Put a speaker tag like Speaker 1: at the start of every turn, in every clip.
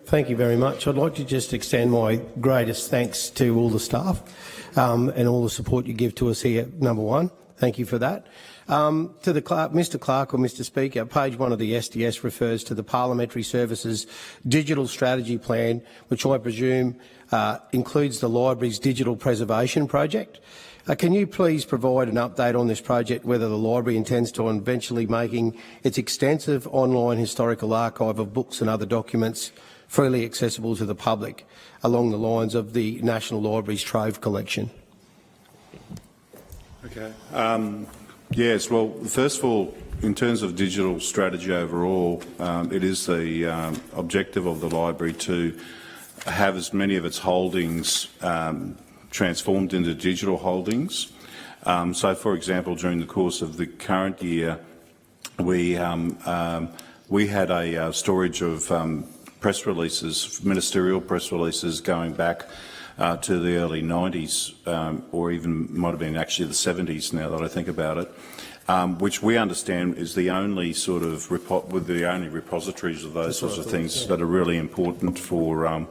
Speaker 1: Thank you very much. I'd like to just extend my greatest thanks to all the staff and all the support you give to us here, number one. Thank you for that. To the Clerk, Mr Clerk or Mr Speaker, page 1 of the SDS refers to the Parliamentary Services Digital Strategy Plan, which I presume includes the Library's Digital Preservation Project. Can you please provide an update on this project, whether the Library intends to eventually making its extensive online historical archive of books and other documents freely accessible to the public, along the lines of the National Library's Trove collection?
Speaker 2: Okay. Yes, well, first of all, in terms of digital strategy overall, it is the objective of the Library to have as many of its holdings transformed into digital holdings. So, for example, during the course of the current year, we had a storage of press releases, ministerial press releases, going back to the early 90s, or even might have been actually the 70s now that I think about it, which we understand is the only sort of the only repositories of those sorts of things that are really important for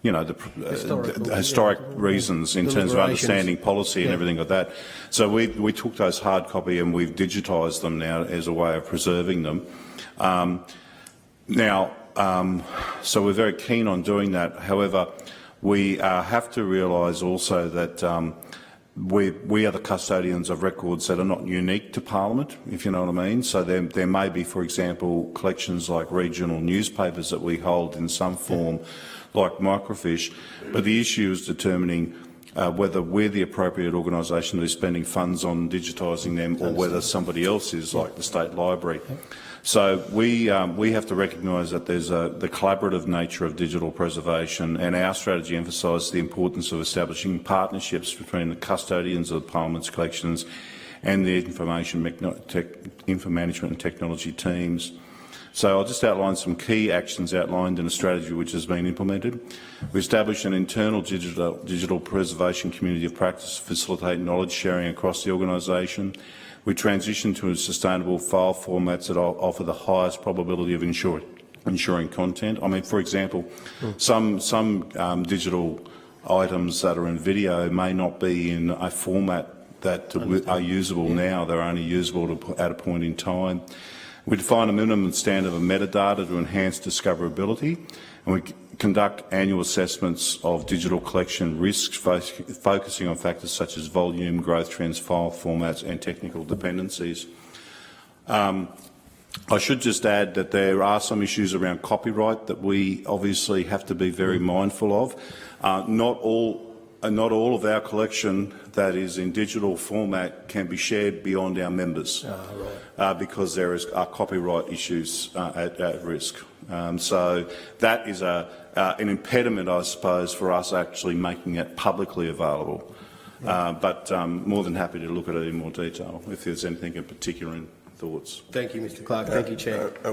Speaker 2: you know, the historic reasons in terms of understanding policy and everything like that. So we took those hard copy and we've digitised them now as a way of preserving them. So we're very keen on doing that. However, we have to realise also that we are the custodians of records that are not unique to Parliament, if you know what I mean. So there may be, for example, collections like regional newspapers that we hold in some form, like microfiche, but the issue is determining whether we're the appropriate organisation to be spending funds on digitising them, or whether somebody else is, like the State Library. So we have to recognise that there's the collaborative nature of digital preservation, and our strategy emphasises the importance of establishing partnerships between the custodians of the Parliament's collections and the information management and technology teams. So I'll just outline some key actions outlined in a strategy which has been implemented. We established an internal digital preservation community of practice to facilitate knowledge sharing across the organisation. We transitioned to sustainable file formats that offer the highest probability of ensuring content. I mean, for example, some digital items that are in video may not be in a format that are usable now. They're only usable at a point in time. We define a minimum standard of metadata to enhance discoverability, and we conduct annual assessments of digital collection risks, focusing on factors such as volume, growth trends, file formats and technical dependencies. I should just add that there are some issues around copyright that we obviously have to be very mindful of. Not all of our collection that is in digital format can be shared beyond our members, because there are copyright issues at risk. So that is an impediment, I suppose, for us actually making it publicly available. But more than happy to look at it in more detail if there's anything in particular in thoughts.
Speaker 1: Thank you, Mr Clerk. Thank you, Chair.